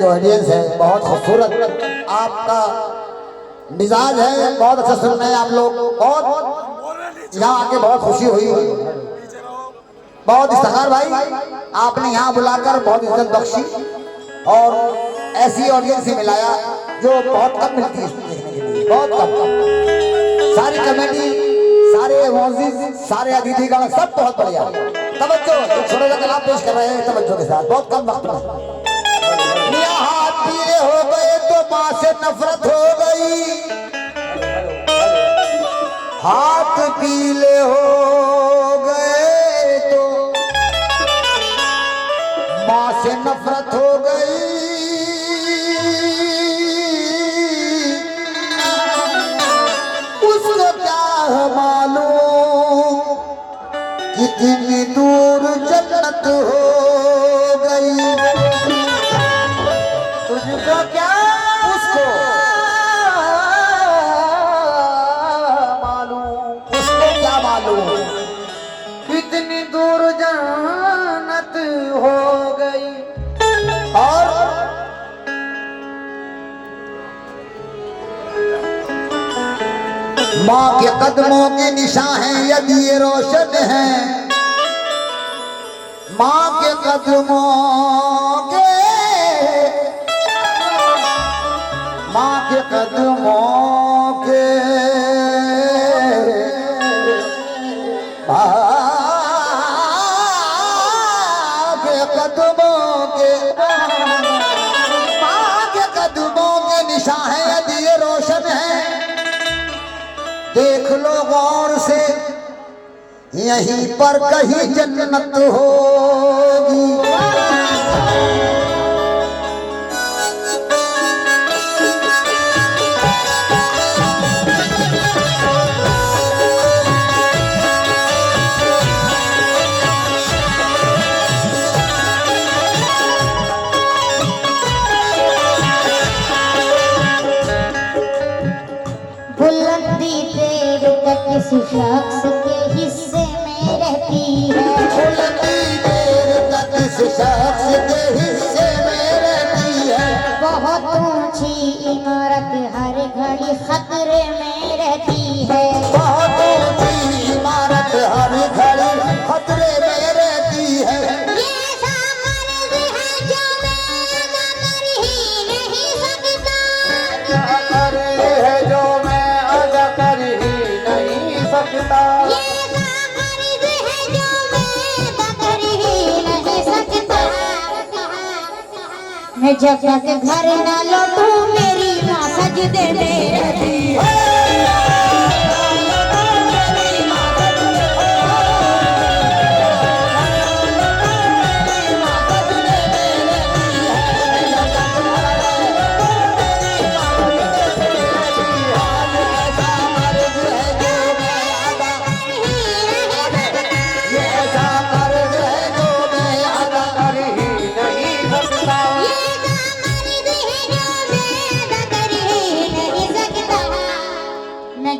जो ऑडियंस है बहुत खूबसूरत, आपका मिजाज है बहुत अच्छा सुन रहे हैं आप लोग। बहुत यहाँ आके बहुत खुशी हुई, बहुत इफ्तिखार भाई, आपने यहाँ बुलाकर बहुत इज्जत बख्शी और ऐसी ऑडियंस से मिलाया जो बहुत कम मिलती है देखने के लिए, बहुत कम। सारी कमेटी, सारे मौजूद, सारे अतिथिगण सब बहुत बढ़िया। तवज्जो, एक छोटा सा कलाम पेश कर रहे हैं तवज्जो के साथ, बहुत कम वक्त में। हाथ पीले हो गए तो माँ से नफरत हो गई, हाथ पीले हो गए तो माँ से नफरत हो गई, उसको क्या मालूम कितनी दूर जन्नत हो गई। तुझको क्या उसको मालूम, उसको क्या मालूम कितनी दूर जन्नत हो गई। और माँ के कदमों के निशान हैं यदि ये रोशन हैं, माँ के कदमों के, माँ के कदमों के, माँ के कदमों के, माँ के कदमों के निशान हैं यदि ये रोशन है, देख लो गौर से यहीं पर कहीं जन्नत होगी। बुलंदी तेरे किस शख्स के हिस्से में रहती है, बुलंदी तेरे किस शख्स के हिस्से में रहती है, बहुत ऊंची इमारत हर घड़ी खतरे में रहती है, बहुत ऊंची इमारत हर घड़ी खतरे में रहती है। ये ऐसा मर्ज है जो मैं अदा कर ही नहीं सकता, क्या करे है जो मैं अदा कर ही नहीं सकता, ये ऐसा मर्ज है जो मैं अदा कर ही नहीं सकता। मैं जब तक घर ना लौटूं मेरी माँ सजदे में रहती है।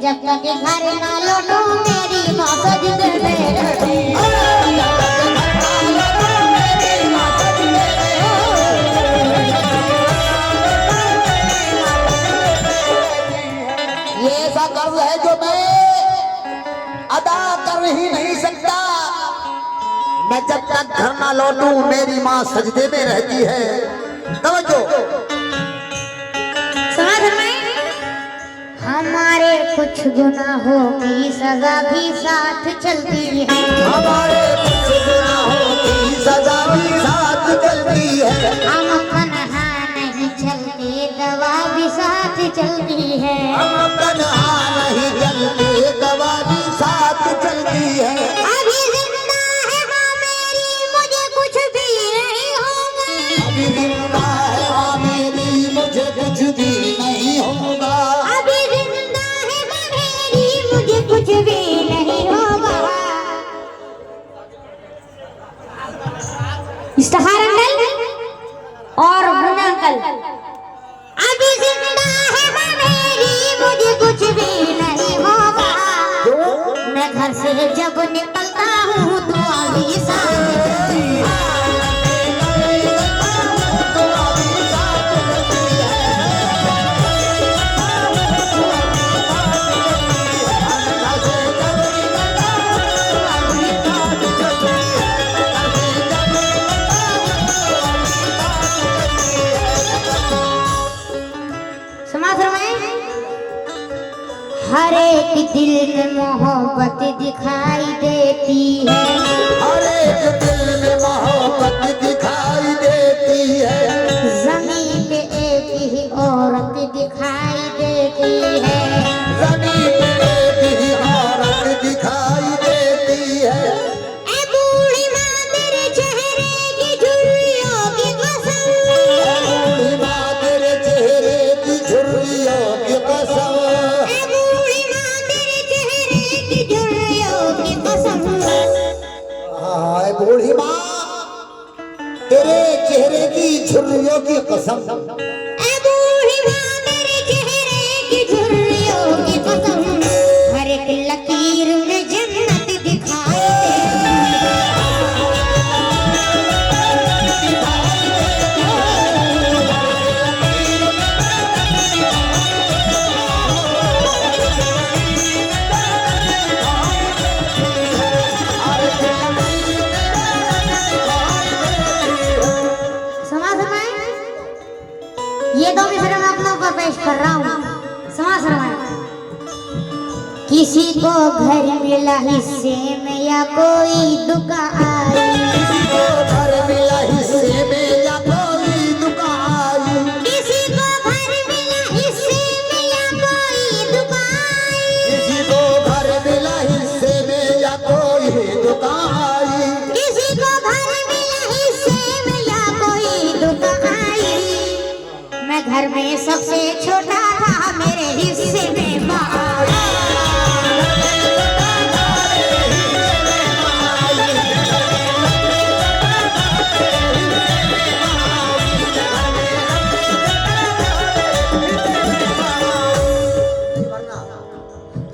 जब तक घर ना लौटूं मेरी माँ सजदे में रहती है। ये ऐसा कर्ज है जो मैं अदा कर ही नहीं सकता, मैं जब तक घर ना लौटूं मेरी माँ सजदे में रहती है। तवज्जो, हमारे कुछ गुनाहों की सजा भी साथ चलती है, हमारे कुछ गुनाहों की सजा भी साथ चलती है, हम तन्हा नहीं चलते दवा भी साथ चलती है, हम तन्हा नहीं चलते दवा भी साथ चलती है। अभी जिंदा है हाँ मेरी मुझे कुछ भी नहीं होगा, अभी जिंदा है हाँ मेरी मुझे कुछ भी नहीं होगा, अभी जिंदा है हाँ मेरी मुझे कुछ भी नहीं होगा। इस्तिखार अंकल और मुन्ना अंकल, अभी जिंदा है हाँ मेरी मुझे कुछ भी नहीं एक दिल में मोहब्बत दिखाई देती है, हर एक दिल में मोहब्बत दिखाई देती है। जमीन पे एक ही औरत दिखाई देती है, जमीन पे एक ही औरत दिखाई देती है। ए बूढ़ी माँ तेरे चेहरे की झुर्रियों की कसम, बूढ़ी माँ तेरे चेहरे की झुर्रियों की कसम, ए बूढ़ी माँ तेरे चेहरे की झुर्रियों की कसम, हाय बूढ़ी माँ तेरे चेहरे की झुर्रियों की कसम, ए बूढ़ी माँ तेरे चेहरे की झुर्रियों की कसम, हर एक लकीर में जन्नत दिखाई ये दो मिसरे मैं अपने ऊपर पेश कर रहा हूँ। समाज रवाएं। किसी को घर मिला हिस्से में या कोई दुका आई, किसी को घर मिला हिस्से में या कोई दुका आई, किसी को घर मिला हिस्से में या कोई दुका आई, किसी को घर मिला हिस्से में या कोई दुका आई, किसी को घर मिला हिस्से में या कोई दुका आई। मैं घर में सबसे छोटा था, मेरे हिस्से में माँ आई।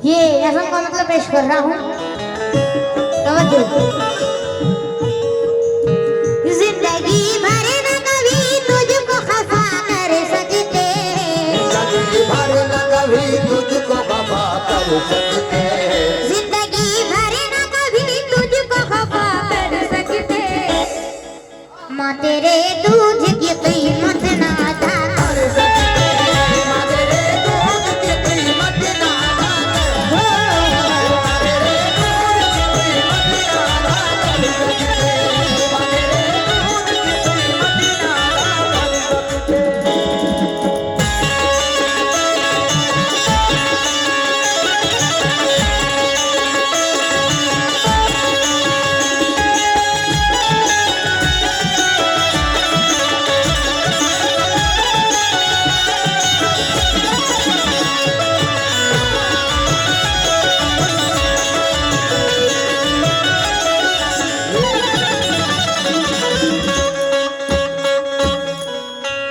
ये नज़म का मतलब पेश कर रहा हूँ। तवज्जो। जिंदगी भर न कभी तुझको खफा कर सकते, जिंदगी भर न कभी तुझको खफा कर सकते, जिंदगी भर न कभी तुझको खफा कर सकते। माँ तेरे दूध की कीमत ना अदा कर सकते, माँ तेरे दूध की कीमत ना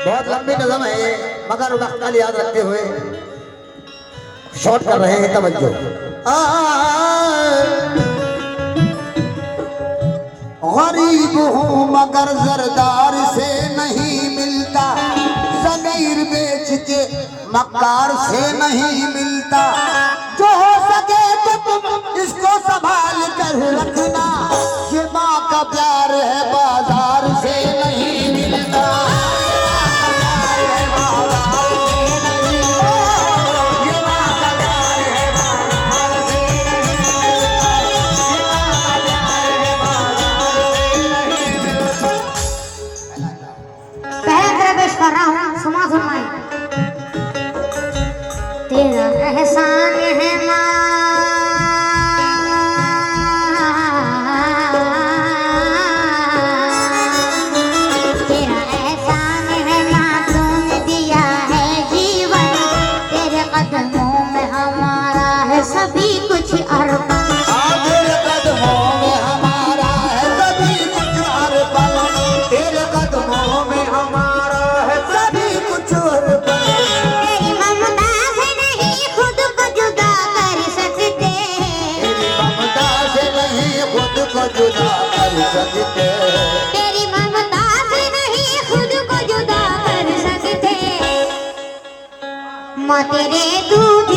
बहुत लंबी नज़म है ये, मगर वक्त याद रखते हुए शॉर्ट कर रहे हैं। तवज्जो। गरीब हूँ मगर जरदार से नहीं मिलता, ज़मीर बेच के मक्कार से नहीं मिलता। जो हो सके तो तुम इसको संभाल कर रखना, ये माँ का प्यार है बाजार से नहीं मिलता। कर रहा हूँ। सुना सुनाई। तेरा एहसान है माँ, तेरा एहसान है माँ, तूने दिया है जीवन, तेरे कदमों में हमारा है सभी कुछ अर्पण, तेरे कदमों में हमारा है सभी कुछ अर्पण, तेरे कदमों में हमारा है सभी कुछ अर्पण। तेरी ममता से नहीं खुद को जुदा कर सकते, तेरी ममता से नहीं खुद को जुदा कर सकते, तेरी ममता से नहीं खुद को जुदा कर सकते। माँ तेरे दूध